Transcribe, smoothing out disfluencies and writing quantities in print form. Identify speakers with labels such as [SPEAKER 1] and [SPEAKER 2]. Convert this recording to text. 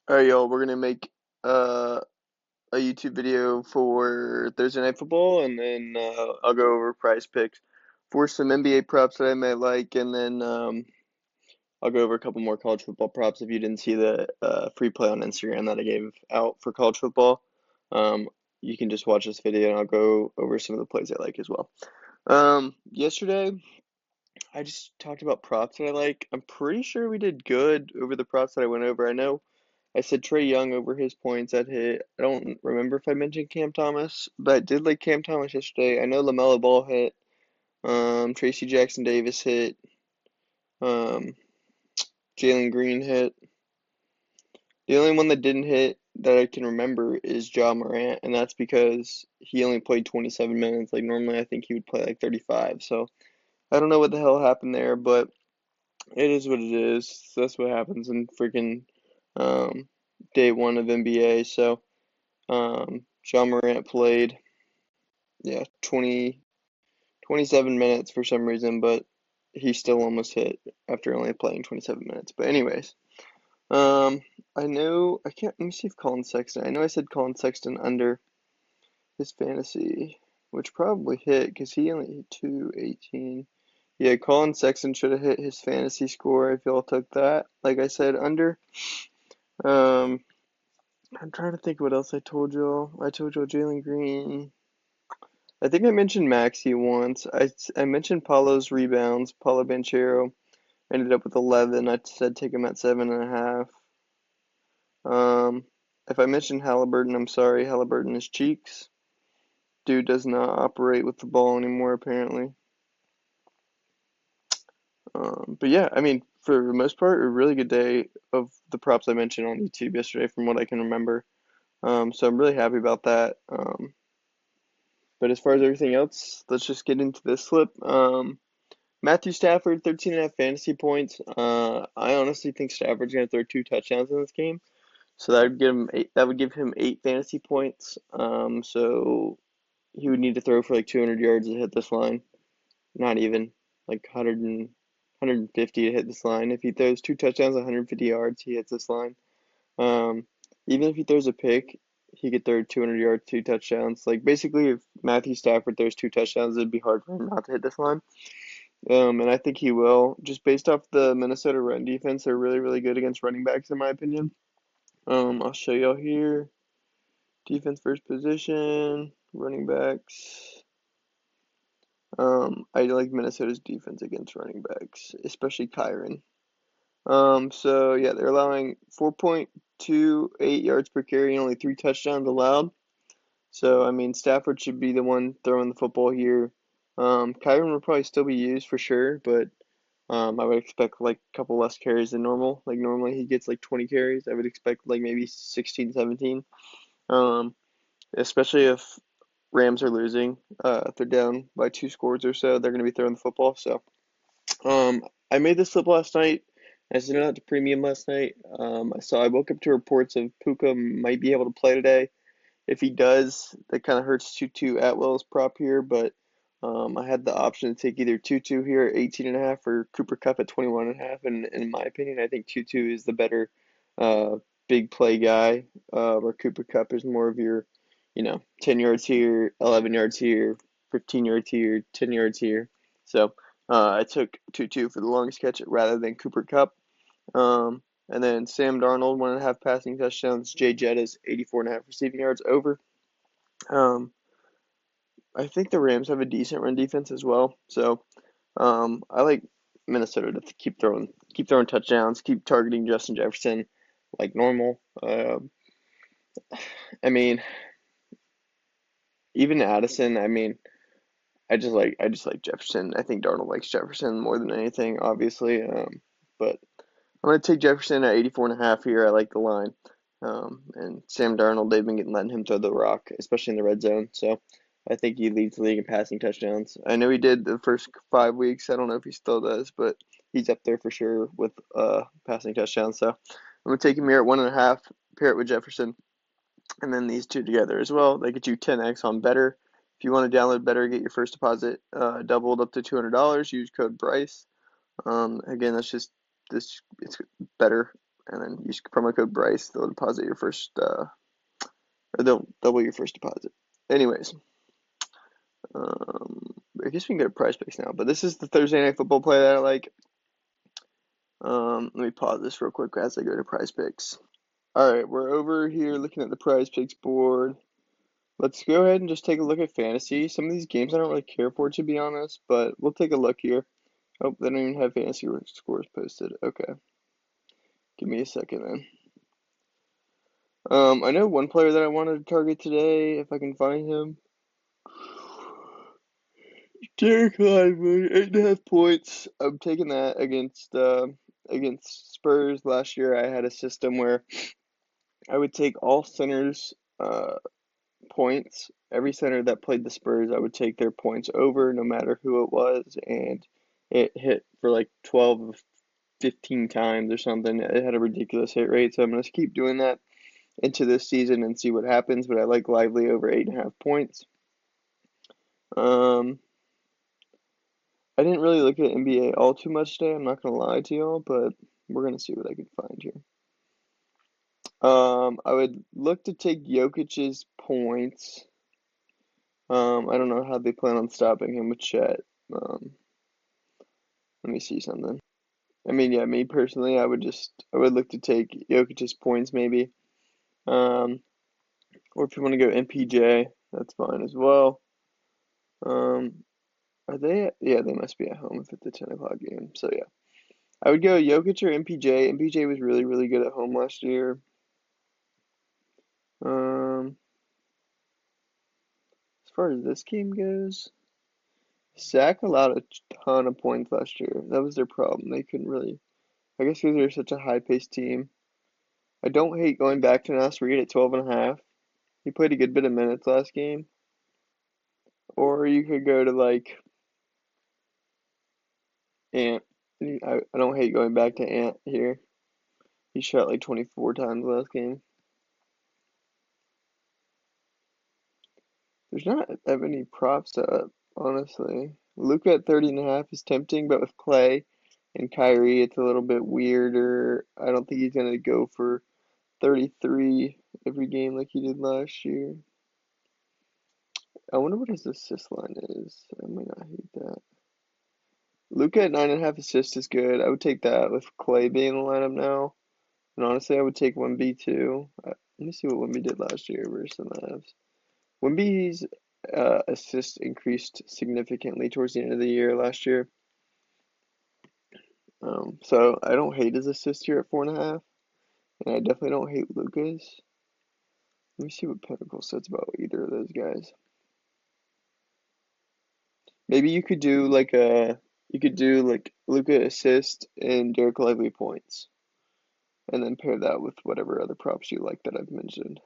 [SPEAKER 1] Alright, y'all, we're gonna make a YouTube video for Thursday Night Football, and then I'll go over prize picks for some NBA props that I might like, and then I'll go over a couple more college football props if you didn't see the free play on Instagram that I gave out for college football. Um, you can just watch this video, and I'll go over some of the plays I like as well. Yesterday, I just talked about props that I like. I'm pretty sure we did good over the props that I went over. I know I said Trey Young over his points that hit. I don't remember if I mentioned Cam Thomas, but I did like Cam Thomas yesterday. I know LaMelo Ball hit. Tracy Jackson Davis hit. Um, Jalen Green hit. The only one that didn't hit that I can remember is Ja Morant, and that's because he only played 27 minutes. Like normally, I think he would play like 35. So I don't know what the hell happened there, but it is what it is. That's what happens in freaking um, day one of NBA. So. John Morant played, yeah, 27 minutes for some reason, but he still almost hit after only playing 27 minutes. But anyways, um, I know, I can't, let me see if Colin Sexton, I know I said Colin Sexton under his fantasy, which probably hit because he only hit 218. Yeah, Colin Sexton should have hit his fantasy score if y'all took that. Like I said, under. Um, I'm trying to think what else I told y'all. I told y'all Jalen Green. I think I mentioned Maxi once. I mentioned Paulo's rebounds. Paulo Banchero ended up with 11. I said take him at 7.5. Um, if I mentioned Halliburton, I'm sorry. Halliburton is cheeks. Dude does not operate with the ball anymore, apparently. But yeah, I mean, for the most part, a really good day of the props I mentioned on YouTube yesterday, from what I can remember. So I'm really happy about that. But as far as everything else, let's just get into this slip. Matthew Stafford, 13.5 fantasy points. I honestly think Stafford's gonna throw two touchdowns in this game, so that would give him eight. That would give him 8 fantasy points. So he would need to throw for like 200 yards to hit this line. Not even like 150 to hit this line. If he throws two touchdowns, 150 yards, he hits this line. Um, Even if he throws a pick, he could throw 200 yards, two touchdowns. Like basically, if Matthew Stafford throws two touchdowns, it'd be hard for him not to hit this line. And I think he will. Just based off the Minnesota run defense, they're really, really good against running backs, in my opinion. I'll show y'all here. Defense first position, running backs. I like Minnesota's defense against running backs, especially Kyron. So yeah, they're allowing 4.28 yards per carry and only 3 touchdowns allowed. So I mean, Stafford should be the one throwing the football here. Kyron will probably still be used for sure, but I would expect like a couple less carries than normal. Like normally he gets like 20 carries. I would expect like maybe 16, 17. Um, Especially if Rams are losing. If they're down by 2 scores or so, they're going to be throwing the football. So I made this flip last night. I sent it out to premium last night. I woke up to reports of Puka might be able to play today. If he does, that kind of hurts Tutu Atwell's prop here, but I had the option to take either Tutu here at 18.5 or Cooper Cup at 21.5, and in my opinion, I think Tutu is the better uh, big play guy, where Cooper Cup is more of your, 10 yards here, 11 yards here, 15 yards here, 10 yards here. So I took Tutu for the longest catch rather than Cooper Cup. And then Sam Darnold, 1.5 passing touchdowns. Jay Jettas, 84.5 receiving yards over. Um, I think the Rams have a decent run defense as well. So I like Minnesota to keep throwing touchdowns, keep targeting Justin Jefferson like normal. I mean, even Addison. I mean, I just like Jefferson. I think Darnold likes Jefferson more than anything, obviously. But I'm gonna take Jefferson at 84.5 here. I like the line. And Sam Darnold, they've been letting him throw the rock, especially in the red zone. So I think he leads the league in passing touchdowns. I know he did the first 5 weeks. I don't know if he still does, but he's up there for sure with passing touchdowns. So I'm gonna take him here at 1.5, pair it with Jefferson, and then these two together as well. They get you 10x on Better. If you want to download Better, get your first deposit doubled up to $200. Use code Bryce. Again, that's just this. It's better. and then use promo code Bryce. They'll deposit your first, or they'll double your first deposit. Anyways, I guess we can go to PrizePicks now. But this is the Thursday Night Football play that I like. Let me pause this real quick as I go to PrizePicks. All right, we're over here looking at the PrizePicks board. Let's go ahead and just take a look at fantasy. Some of these games I don't really care for, to be honest, but we'll take a look here. Oh, they don't even have fantasy scores posted. Okay. Give me a second then. I know one player that I wanted to target today, if I can find him. Derek Lineman, 8.5 points. I'm taking that against Spurs. Last year I had a system where I would take all centers points. Every center that played the Spurs, I would take their points over no matter who it was, and it hit for like 12 of 15 times or something. It had a ridiculous hit rate, so I'm going to keep doing that into this season and see what happens, but I like Lively over 8.5 points. I didn't really look at NBA all too much today, I'm not going to lie to y'all, but we're going to see what I can find here. I would look to take Jokic's points. I don't know how they plan on stopping him with Chet. Let me see something. I mean, yeah, me personally, I would look to take Jokic's points maybe. Or if you want to go MPJ, that's fine as well. Are they? Yeah, they must be at home if it's a 10 o'clock game. So yeah, I would go Jokic or MPJ. MPJ was really, really good at home last year. As far as this game goes, Sac allowed a ton of points last year. That was their problem. They couldn't really. I guess because they're such a high-paced team. I don't hate going back to Nas Reed at 12.5. He played a good bit of minutes last game. Or you could go to like Ant. I don't hate going back to Ant here. He shot like 24 times last game. There's not that many props up, honestly. Luka at 30.5 is tempting, but with Clay and Kyrie, it's a little bit weirder. I don't think he's gonna go for 33 every game like he did last year. I wonder what his assist line is. I might not hate that. Luka at 9.5 assists is good. I would take that with Clay being in the lineup now. And honestly, I would take Wemby too. Let me see what Wemby did last year versus the Mavs. Wemby's assists increased significantly towards the end of the year last year. So I don't hate his assist here at 4.5, and I definitely don't hate Luka's. Let me see what Pinnacle says about either of those guys. Maybe you could do like Luka assist and Derek Lively points, and then pair that with whatever other props you like that I've mentioned.